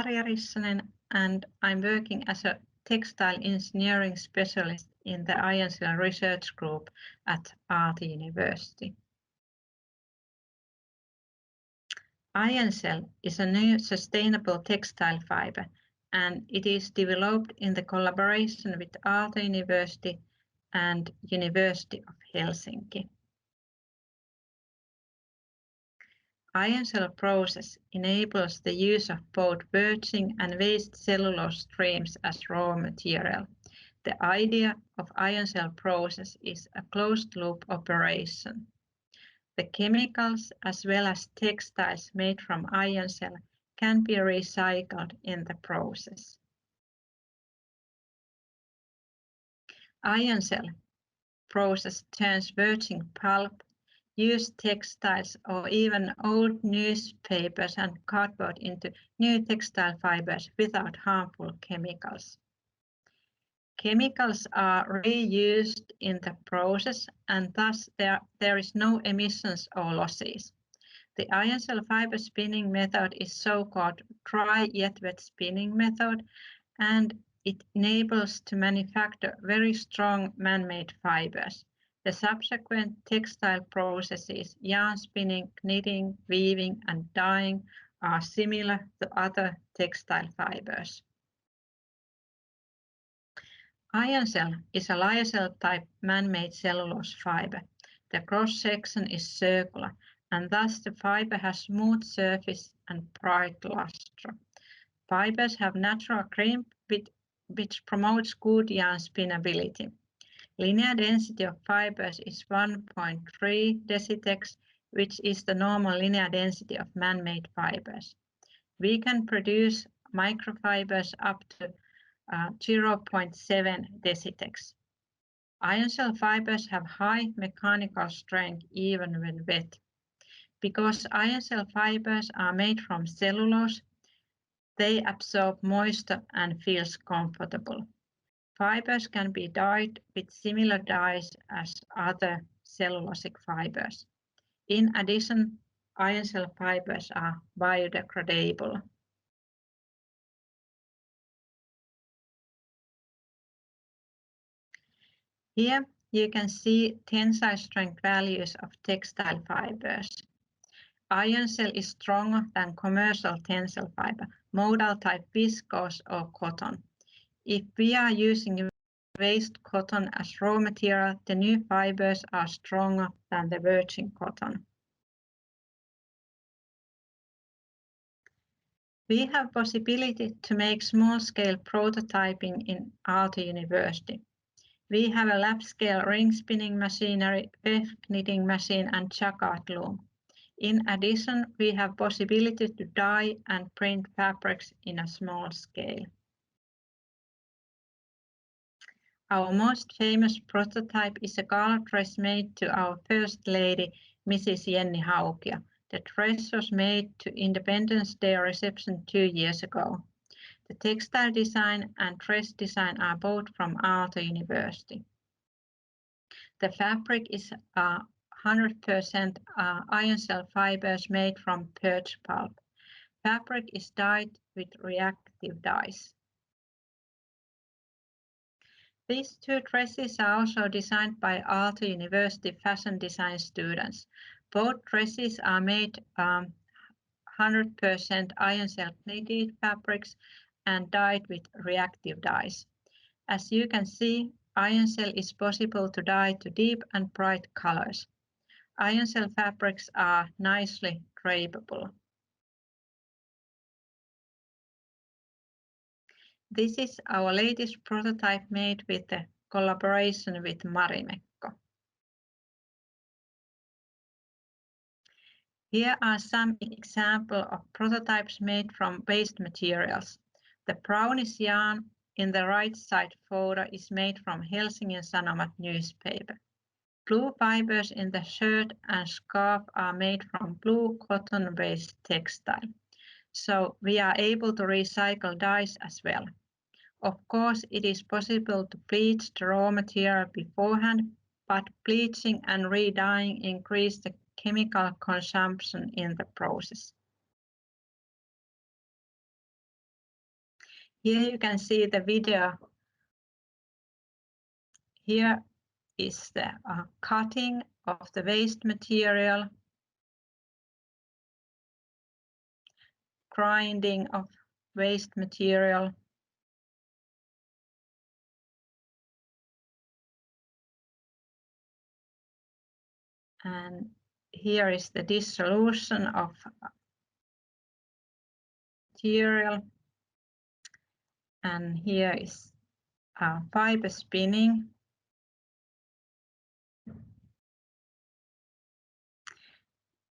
Maria Rissanen, and I'm working as a textile engineering specialist in the INCL research group at Aalto University. INCL is a new sustainable textile fiber, and it is developed in the collaboration with Aalto University and University of Helsinki. INCL process enables the use of both virgin and waste cellulose streams as raw material. The idea of INCL process is a closed-loop operation. The chemicals as well as textiles made from INCL can be recycled in the process. INCL process turns virgin pulp, used textiles or even old newspapers and cardboard into new textile fibers without harmful chemicals. Chemicals are reused in the process and thus there is no emissions or losses. The INCL fiber spinning method is so-called dry yet wet spinning method, and it enables to manufacture very strong man-made fibers. The subsequent textile processes, yarn spinning, knitting, weaving, and dyeing, are similar to other textile fibers. INCL is a lyocell type man-made cellulose fiber. The cross-section is circular, and thus the fiber has smooth surface and bright luster. Fibers have natural crimp which promotes good yarn spinnability. Linear density of fibers is 1.3 decitex, which is the normal linear density of man-made fibers. We can produce microfibers up to 0.7 decitex. INCL fibers have high mechanical strength even when wet. Because INCL fibers are made from cellulose, they absorb moisture and feels comfortable. Fibers can be dyed with similar dyes as other cellulosic fibers. In addition, INCL fibers are biodegradable. Here you can see tensile strength values of textile fibers. INCL is stronger than commercial tensile fiber, modal type viscose or cotton. If we are using waste cotton as raw material, the new fibers are stronger than the virgin cotton. We have possibility to make small-scale prototyping in Aalto University. We have a lab-scale ring spinning machinery, weft knitting machine, and jacquard loom. In addition, we have possibility to dye and print fabrics in a small scale. Our most famous prototype is a gala dress made to our First Lady, Mrs. Jenni Haukia. The dress was made to Independence Day reception 2 years ago. The textile design and dress design are both from Aalto University. The fabric is 100% INCL fibers made from birch pulp. Fabric is dyed with reactive dyes. These two dresses are also designed by Aalto University fashion design students. Both dresses are made 100% INCL knitted fabrics and dyed with reactive dyes. As you can see, INCL is possible to dye to deep and bright colors. INCL fabrics are nicely drapeable. This is our latest prototype made with the collaboration with Marimekko. Here are some examples of prototypes made from waste materials. The brownish yarn in the right side photo is made from Helsingin Sanomat newspaper. Blue fibers in the shirt and scarf are made from blue cotton-based textile. So we are able to recycle dyes as well. Of course, it is possible to bleach the raw material beforehand, but bleaching and re-dyeing increase the chemical consumption in the process. Here you can see the video. Here is the cutting of the waste material, grinding of waste material, and here is the dissolution of material, and here is fiber spinning,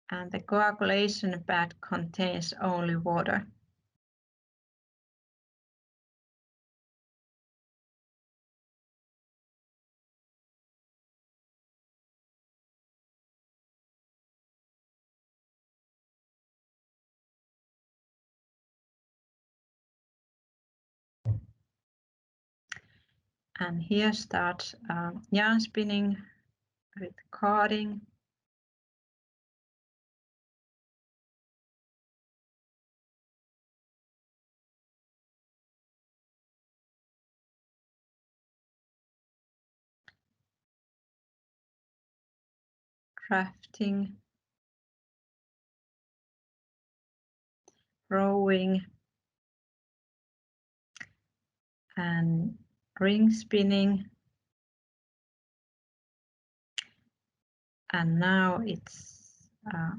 and the coagulation pad contains only water. And here starts yarn spinning with carding. Drafting, rowing, and ring spinning. And now it's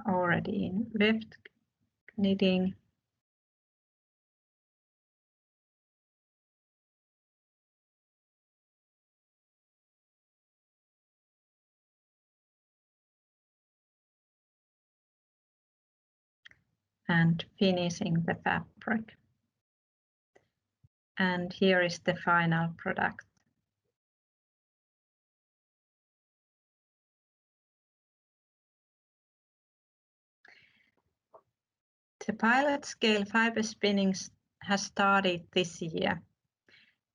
already in weft knitting. And finishing the fabric. And here is the final product. The pilot scale fiber spinning has started this year.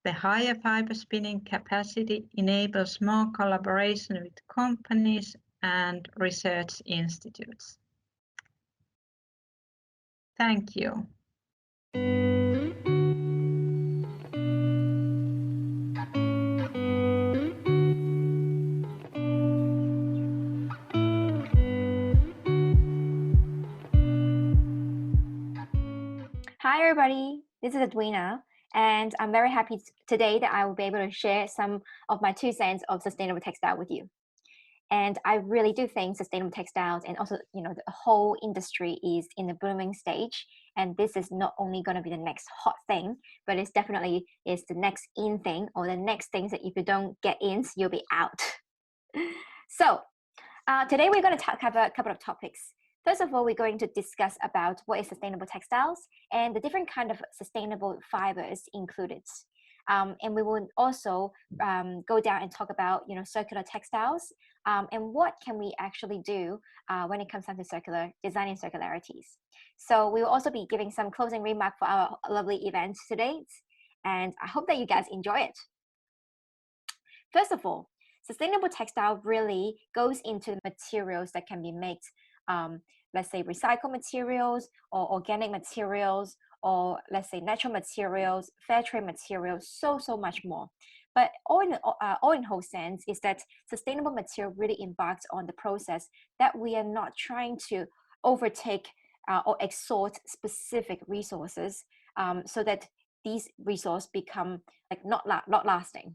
The higher fiber spinning capacity enables more collaboration with companies and research institutes. Thank you.
Hi everybody, this is Edwina, and I'm very happy today that I will be able to share some of my 2 cents of sustainable textile with you. And I really do think sustainable textiles and also, the whole industry is in the booming stage. And this is not only going to be the next hot thing, but it's definitely is the next in thing, or the next things that if you don't get in, you'll be out. So today we're going to cover a couple of topics. First of all, we're going to discuss about what is sustainable textiles and the different kind of sustainable fibers included. And we will also go down and talk about, circular textiles and what can we actually do when it comes down to designing circularities. So we will also be giving some closing remark for our lovely event today. And I hope that you guys enjoy it. First of all, sustainable textile really goes into materials that can be made, let's say recycled materials or organic materials, or let's say natural materials, fair trade materials, so much more. But all in whole sense is that sustainable material really embarks on the process that we are not trying to overtake or exhaust specific resources so that these resources become like not lasting.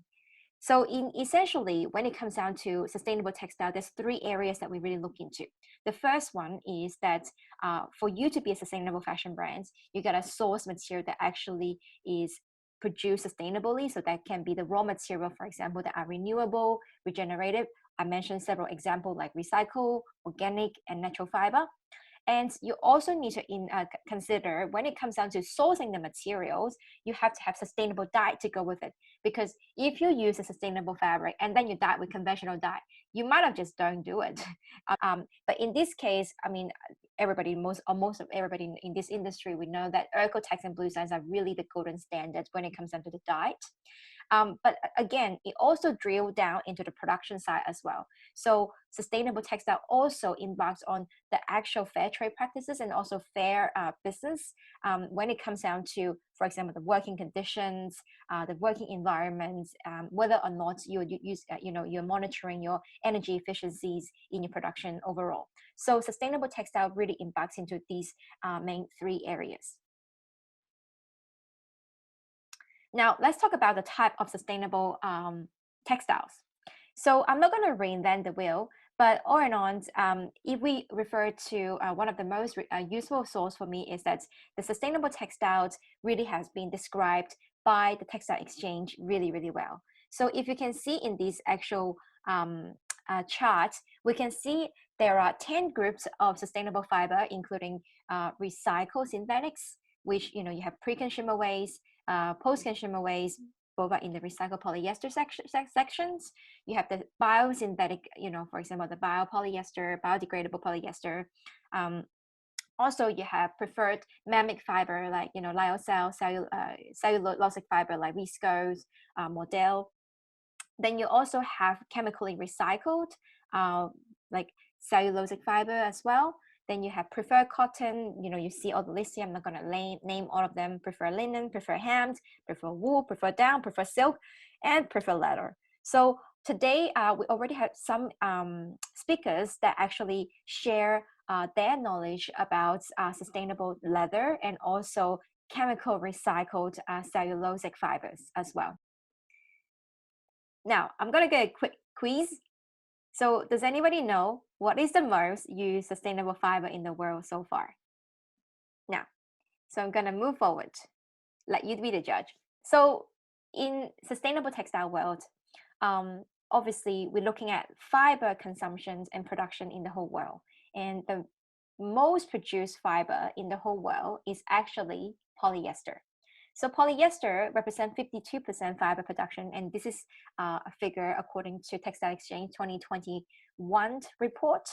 So essentially, when it comes down to sustainable textile, there's 3 areas that we really look into. The first one is that for you to be a sustainable fashion brand, you got to source material that actually is produced sustainably. So that can be the raw material, for example, that are renewable, regenerative. I mentioned several examples like recycled, organic, and natural fiber. And you also need to consider when it comes down to sourcing the materials, you have to have sustainable dye to go with it. Because if you use a sustainable fabric and then you dye with conventional dye, you might have just don't do it. But in this case, I mean, everybody, most of everybody in this industry, we know that Eco-Tex and Blue Science are really the golden standard when it comes down to the diet. But again, it also drilled down into the production side as well. So sustainable textile also embarks on the actual fair trade practices and also fair business when it comes down to, for example, the working conditions, the working environments, whether or not you're monitoring your energy efficiencies in your production overall. So sustainable textile really embarks into these main three areas. Now, let's talk about the type of sustainable textiles. So I'm not going to reinvent the wheel, but all in all, if we refer to one of the most useful source for me is that the sustainable textiles really has been described by the Textile Exchange really, really well. So if you can see in this actual chart, we can see there are 10 groups of sustainable fiber, including recycled synthetics, which you have pre-consumer waste, post-consumer waste, both are in the recycled polyester sections. You have the biosynthetic, for example, the biopolyester, biodegradable polyester. Also, you have preferred mammic fiber like lyocell, cellulosic fiber like viscose, model. Then you also have chemically recycled, like cellulosic fiber as well. Then you have preferred cotton, you see all the lists here. I'm not going to name all of them. Prefer linen, prefer hemp, prefer wool, prefer down, prefer silk, and prefer leather. So today, we already have some speakers that actually share their knowledge about sustainable leather and also chemical recycled cellulosic fibers as well. Now, I'm going to get a quick quiz. So does anybody know what is the most used sustainable fiber in the world so far? Now, so I'm going to move forward. Let you be the judge. So in sustainable textile world, obviously we're looking at fiber consumptions and production in the whole world. And the most produced fiber in the whole world is actually polyester. So polyester represents 52% fiber production, and this is a figure according to Textile Exchange 2021 report.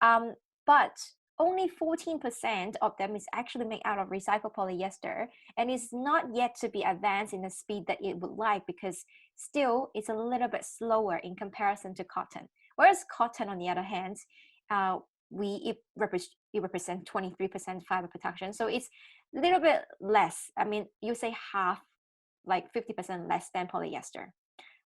But only 14% of them is actually made out of recycled polyester, and it's not yet to be advanced in the speed that it would like, because still it's a little bit slower in comparison to cotton. Whereas cotton, on the other hand, it represents 23% fiber production. So it's a little bit less. I mean, you say half, like 50% less than polyester.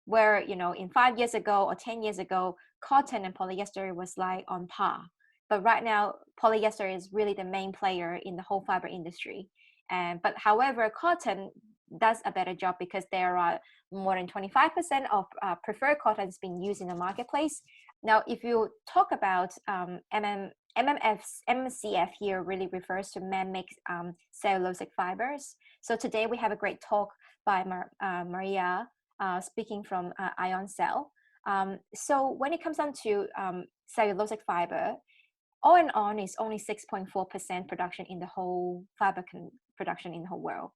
Where, in 5 years ago or 10 years ago, cotton and polyester was like on par. But right now, polyester is really the main player in the whole fiber industry. But however, cotton does a better job because there are more than 25% of preferred cottons being used in the marketplace. Now, if you talk about MMCF here really refers to mammic cellulosic fibers. So today we have a great talk by Maria speaking from Ion Cell. So when it comes down to cellulosic fiber, all in all is only 6.4% production in the whole fiber production in the whole world.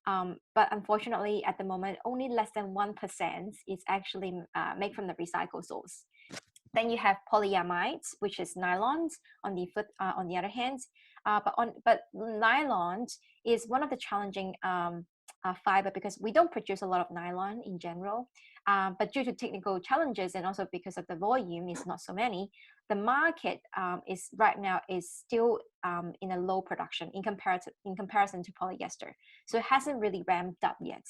But unfortunately, at the moment, only less than 1% is actually made from the recycled source. Then you have polyamides, which is nylons on the other hand. But nylon is one of the challenging fiber because we don't produce a lot of nylon in general. But due to technical challenges and also because of the volume is not so many, the market is right now is still in a low production in comparison to polyester. So it hasn't really ramped up yet.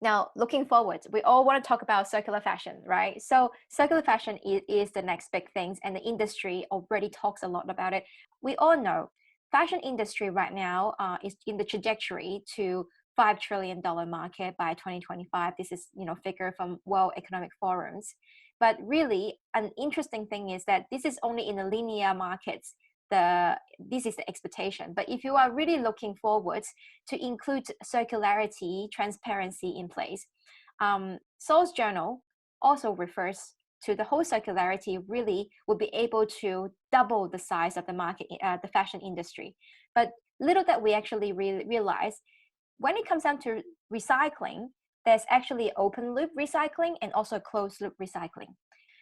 Now, looking forward, we all want to talk about circular fashion, right? So circular fashion is the next big thing, and the industry already talks a lot about it. We all know fashion industry right now is in the trajectory to $5 trillion market by 2025. This is, figure from World Economic Forums. But really, an interesting thing is that this is only in the linear markets. This is the expectation. But if you are really looking forward to include circularity, transparency in place, Seoul's Journal also refers to the whole circularity really will be able to double the size of the market, the fashion industry. But little that we actually realize, when it comes down to recycling, there's actually open loop recycling and also closed loop recycling.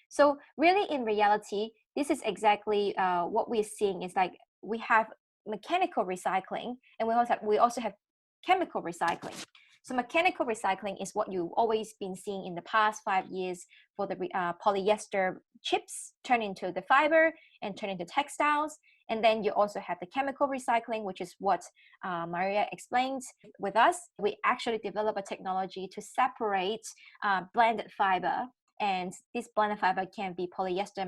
So really, in reality, this is exactly what we're seeing is like we have mechanical recycling and we also have chemical recycling. So mechanical recycling is what you've always been seeing in the past 5 years for the polyester chips turn into the fiber and turn into textiles. And then you also have the chemical recycling, which is what Maria explained with us. We actually develop a technology to separate blended fiber. And this blended fiber can be polyester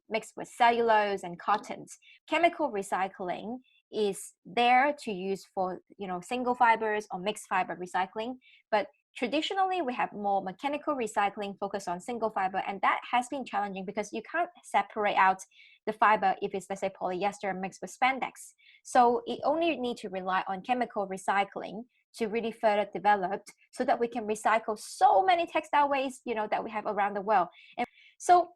mixed with cellulose and cottons. Chemical recycling is there to use for single fibers or mixed fiber recycling, but traditionally we have more mechanical recycling focused on single fiber, and that has been challenging because you can't separate out the fiber if it's, let's say, polyester mixed with spandex. So it only need to rely on chemical recycling to really further develop so that we can recycle so many textile waste that we have around the world. And so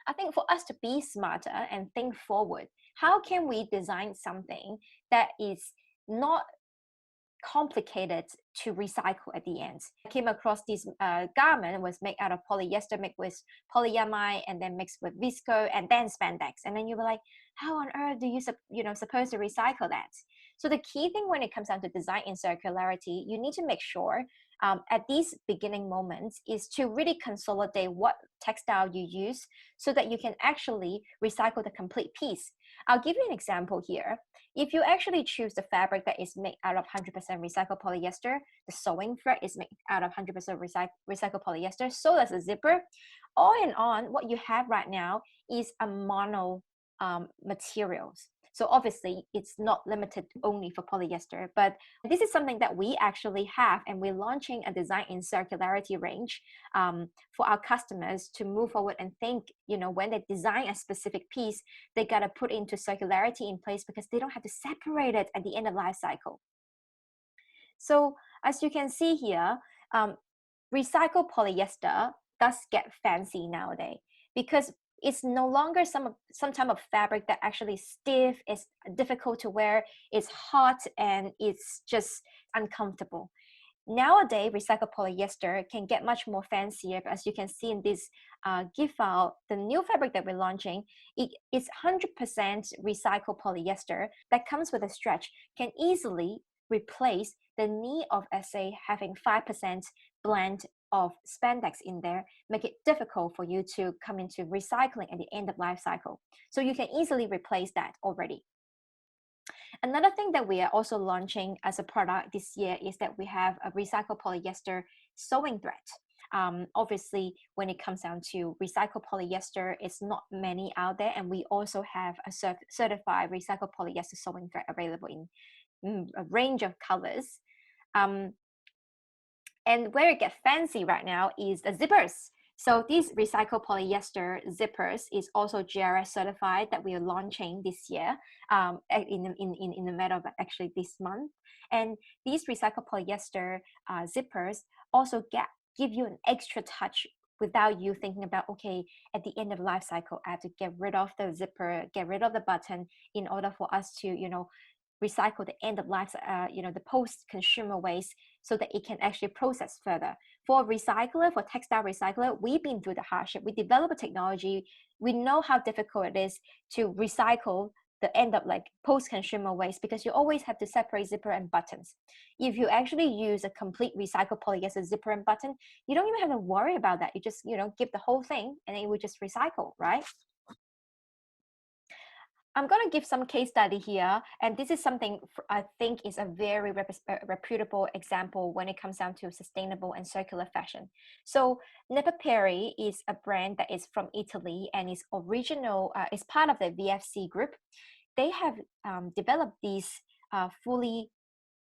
I think for us to be smarter and think forward, how can we design something that is not complicated to recycle at the end? I came across this garment was made out of polyester mixed with polyamide and then mixed with visco and then spandex, and then you were like, how on earth do you supposed to recycle that? So the key thing when it comes down to design and circularity, you need to make sure at these beginning moments is to really consolidate what textile you use so that you can actually recycle the complete piece. I'll give you an example here. If you actually choose the fabric that is made out of 100% recycled polyester, the sewing thread is made out of 100% recycled polyester, so does the zipper. All in all, what you have right now is a mono materials. So obviously, it's not limited only for polyester, but this is something that we actually have, and we're launching a design in circularity range for our customers to move forward and think, when they design a specific piece, they got to put into circularity in place because they don't have to separate it at the end of life cycle. So as you can see here, recycled polyester does get fancy nowadays because it's no longer some type of fabric that actually stiff, it's difficult to wear, it's hot, and it's just uncomfortable. Nowadays, recycled polyester can get much more fancier. As you can see in this GIF file, the new fabric that we're launching, it is 100% recycled polyester that comes with a stretch, can easily replace the need of, say, having 5% blend of spandex in there, make it difficult for you to come into recycling at the end of life cycle. So you can easily replace that already. Another thing that we are also launching as a product this year is that we have a recycled polyester sewing thread. Obviously, when it comes down to recycled polyester, it's not many out there, and we also have a certified recycled polyester sewing thread available in a range of colors. And where it gets fancy right now is the zippers. So these recycled polyester zippers is also GRS certified that we are launching this year in the middle of actually this month. And these recycled polyester zippers also give you an extra touch without you thinking about, okay, at the end of life cycle, I have to get rid of the zipper, get rid of the button in order for us to, recycle the end of life, the post-consumer waste so that it can actually process further. For textile recycler, we've been through the hardship. We develop a technology. We know how difficult it is to recycle the end of post-consumer waste because you always have to separate zipper and buttons. If you actually use a complete recycled polyester zipper and button, you don't even have to worry about that. You just, give the whole thing and it will just recycle, right? I'm going to give some case study here, and this is something I think is a very reputable example when it comes down to sustainable and circular fashion. So Nepaperi is a brand that is from Italy and is is part of the VFC group. They have developed these fully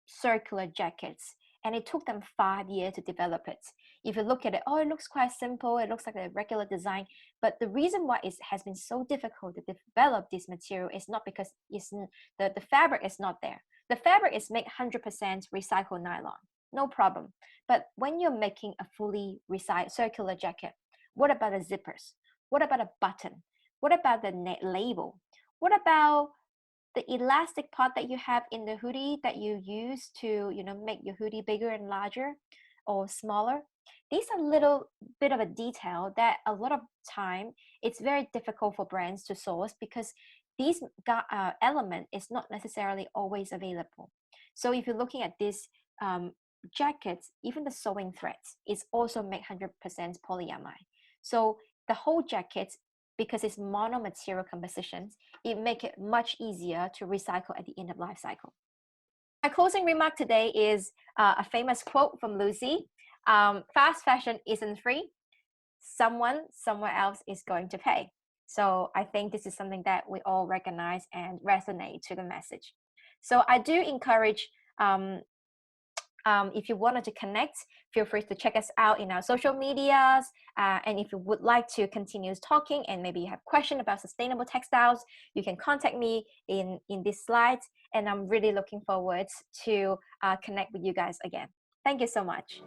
circular jackets, and it took them 5 years to develop it. If you look at it, it looks quite simple. It looks like a regular design. But the reason why it has been so difficult to develop this material is not because the fabric is not there. The fabric is made 100% recycled nylon, no problem. But when you're making a fully circular jacket, what about the zippers? What about a button? What about the label? What about the elastic part that you have in the hoodie that you use to make your hoodie bigger and larger? or smaller. These are a little bit of a detail that a lot of time it's very difficult for brands to source because these element is not necessarily always available. So if you're looking at this jackets, even the sewing threads is also made 100% polyamide. So the whole jacket, because it's mono material compositions, it make it much easier to recycle at the end of life cycle. My closing remark today is a famous quote from Lucy. Fast fashion isn't free. Someone somewhere else is going to pay. So I think this is something that we all recognize and resonate to the message. So I do encourage, if you wanted to connect, feel free to check us out in our social medias. And if you would like to continue talking and maybe you have questions about sustainable textiles, you can contact me in these slides. And I'm really looking forward to connect with you guys again. Thank you so much.